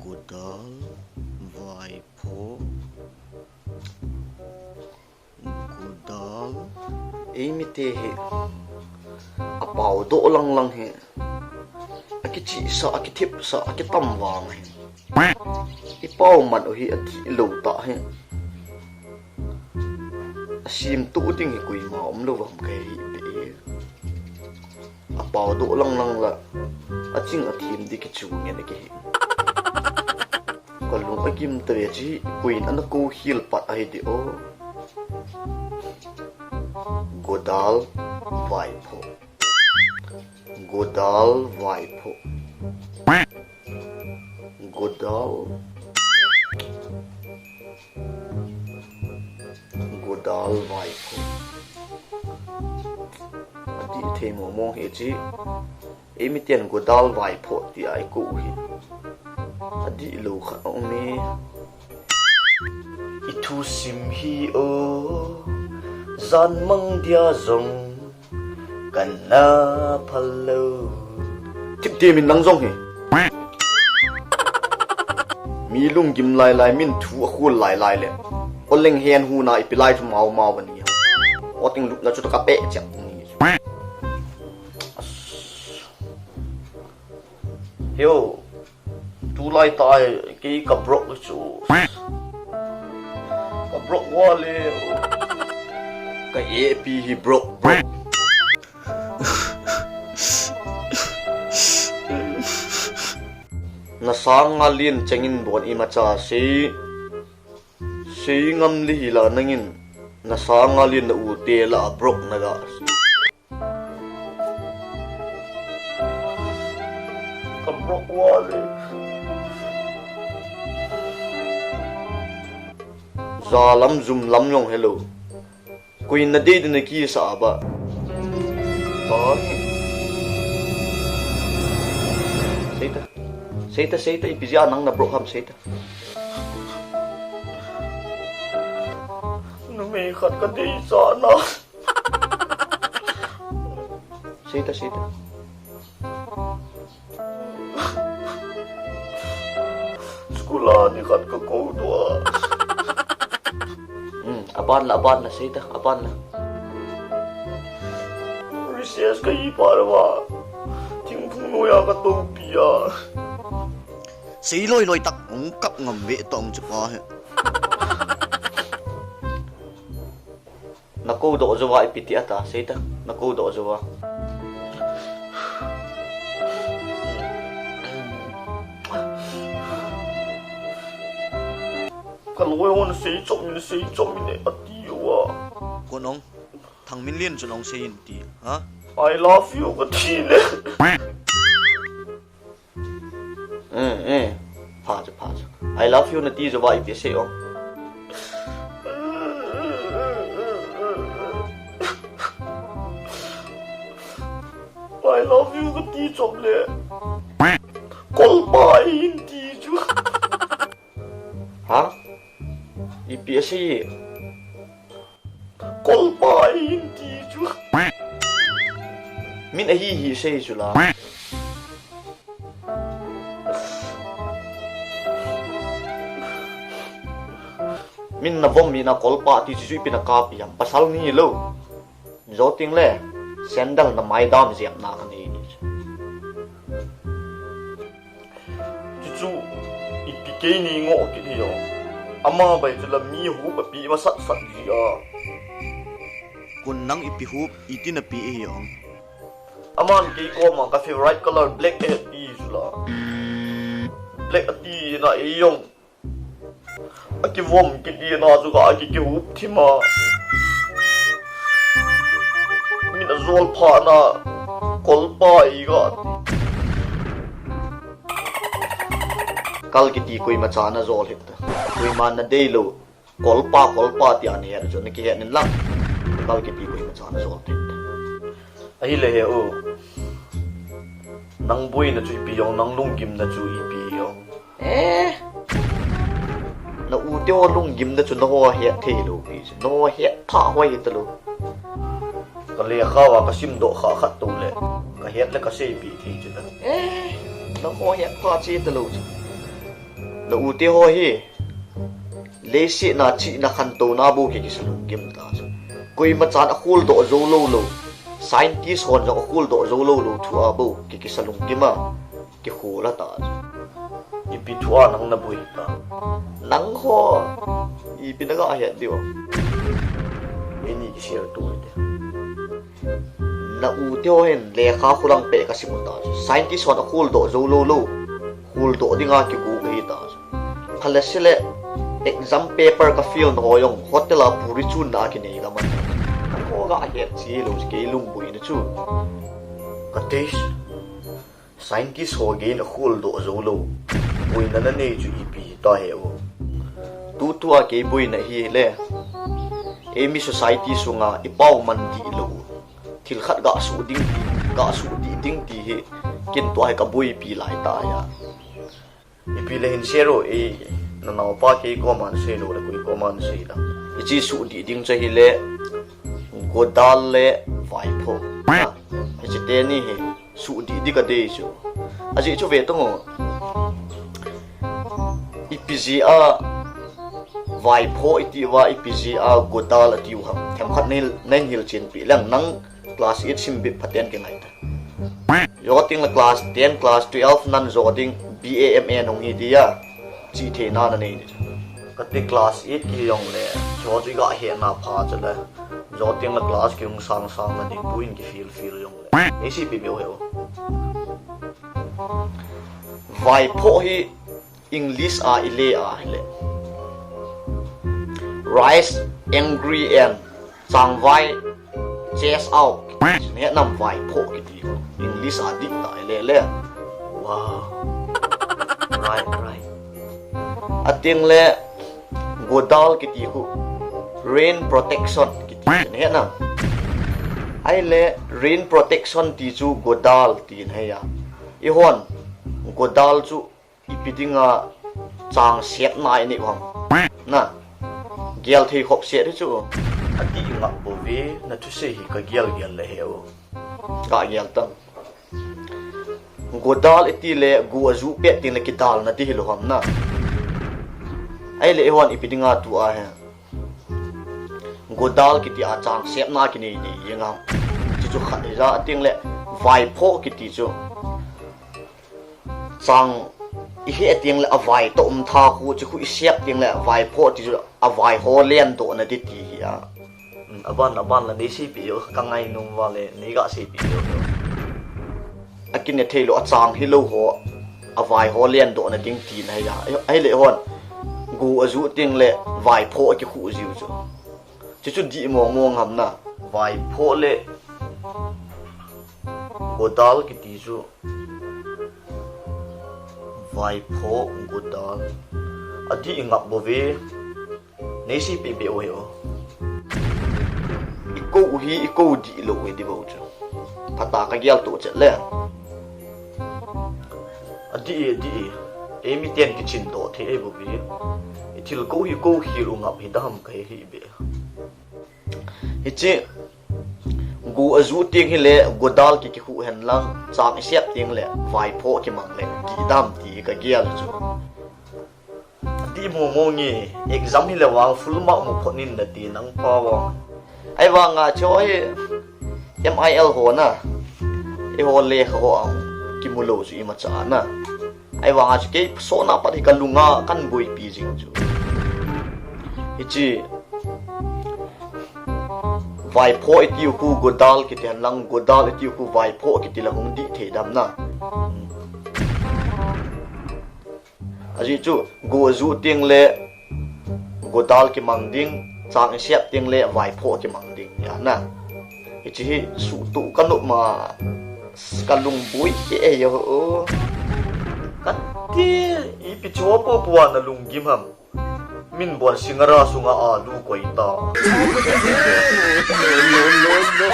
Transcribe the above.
Godal Vaipo Godal Amy te he Apao do lang lang he Aki sa aki tip sa aki tamwang he Ipao man o hi ati ilo ta he Asim tu ting he kui ma lo wam kai hi Apao do lang lang la Aching atim di ki chu nge ne ki Kalung agim tere ji queen anako hil pat ai di o Godal Vaipo Godal Vaipo Godal Vaipo Adi the mo mo he ji emitian Godal Vaipo ti ai ku hi Adi lo kha me Itu sim hi o Zan mang dia zong Kana phalo Tip dia min nang zong he Mi lung gim lai lai min thu khu lai lai le Oleng hen hu na ipilai thu mau mau ban ni Oting luk na chu ta ka pe chak ni Yo Tu lai tai ki ka brok chu Ka brok wale Ka AP hi brok Nasang ngalin chengin bon imacha si ngam li la nangin nasang ngalin na ute la brok naga Ka brok wale Zalam zoom lam yong hello Queen na date na ki sa ba Seita ipizya nang na broham seita Numikat ka di sana Seita Sekolah ni kat ka kau tua Apan lah, seita, apan lah. Recess ka ipar ba? Tingpung noya ka topia. Si loi tak ungkap ngam ve tong chupa he. Nako do zawa ipiti ata, seita. Nako do zawa. Kalau orang say chop ni ati wa. Konong, thang min lien chunong say inti, ha? I love you kati le. Pause. I love you na ti zawa ipi say ong. I love you kati chop le. Kolpa inti ju. Ha? IPSI Kolpa inti ju Min ahi say jula Min na vom mi na kolpa ti ju pinakapi yang pasal ni lo Joting le sandal na mai dam ziap na kan ni Juju ipike ni ngo ki yo Ama bay jula mi hu pa pi ma sat dia kun nang ipi hu iti na pi e yong Aman ki ko ma ka favorite color black e pi jula Black ati na e yong Aki vom ki di na ju ga ki hu thima Mi na zol pha na kolpa I ga Kal kiti koi macha na zol hita koi man na day lo kolpa ti ani er jo ne ki hen lang kal kiti koi macha na zol hita ai le he o nang boi na chui pi yong nang lung gim na chui pi yong na u teo lung gim na chu no he the lo pi no he tha hoi ta lo ka le kha wa ka sim do kha khat to le ka het le ka sei pi thi chu na no ho he kha chi ta lo na ute ho hi lesi na chi na khan to na bu ki salung kim ta koi ma chan a khul do zo lo lo scientist hon jong a khul do zo lo lo thu a bu ki salung kim ma ki khula ta i pi thua nang na bui ta nang ho i pi na ga he dio ini ki share tu de na ute ho hen le kha khulang pe ka simu ta scientist hon a khul do zo lo lo khul do dinga ki gu ge ta khala sele exam paper ka fill no yong hotel a puri chu na ki nei ga man ko ga he chi lo ke lung bui na chu ka tes scientist ho ge na khul do zo lo bui na na nei chu ipi ta he o tu a ke bui na hi le emi society sunga ipau man di lo thil khat ga su ding ding ti he kin to ai ka bui pi lai ta ya ipi le hin zero e na naw pa ke ko man se lo le ko man se da ichi su di ding cha hi le ko dal le vai pho ichi te ni he su di ka de chu aji chu ve to ngo ipga vai pho iti wa ipga ko dal ati u ham them khat nei hil chin pi lang nang class 8 sim bit phaten ke ngai ta yo ting la class 10 class 12 nan zo ding BAMA nong hi dia chi the na na nei ka te class 8 ki yong le jo ji ga he na pha cha le jo ting la class ki ung sang na ding buin ki feel yong le ei si bi be ho vai pho hi English a ile a le rise angry and sang vai chest out ne nam vai pho ki di English a dik ta le wow right ating le godal ki ti ku rain protection ki ti ne na ai le rain protection ti chu godal ti ne ya I hon godal chu ipidinga chang set nai ni hom na gel thei khop set chu ati nga bo ve na tu se hi ka gel le heo ka gel tang godal iti le gu azu pe tin le kidal na ti hilo hom na ai le hon ipidinga tu a he godal kiti a chang set na ki ni yenga chi chu khat ra ating le vai pho kiti chu chang I he ting le avai to tha khu chi khu siap ting le vai pho ti chu avai ho len to na ti ti ya aban la ni si pi yo ka ngai num wa le ni ga si pi yo akin ne thelo achang hi lo ho avai ho len do na ting ti na ya ai le hon gu azu ting le vai pho ki khu jiu chu chu di mo ngam na vai pho le godal ki ti chu vai pho godal adi ingap bo ve nei si pi be o yo iko di lo we di bo chu phata ka gyal to che le adi emi ten ki chin do the e bo ve ithil ko hi ru ngap hi dam kai hi be hichi gu azu ting hi le godal ki khu hen lang chang siap ting le vai pho ki mang le ki dam ti ka gyal chu ti mo ngi exam hi le wang full mark mo phonin na ti nang pa wa ai wa nga choi MIL ho na e ho le ho ki mu lo su I ma cha na ai wa nga ke so na pa hi ka lunga kan boi pi jing chu ichi vai pho iti ku godal ki ten lang godal iti ku vai pho ki ti la hung di the dam na aji chu go zu ting le godal ki mangding chang siap ting le vai pho ki mangding ya na ichi hi su tu kanu ma kalung bui ke yo kati I pi cho po puan na lunggim ham min bon singara sunga alu koita no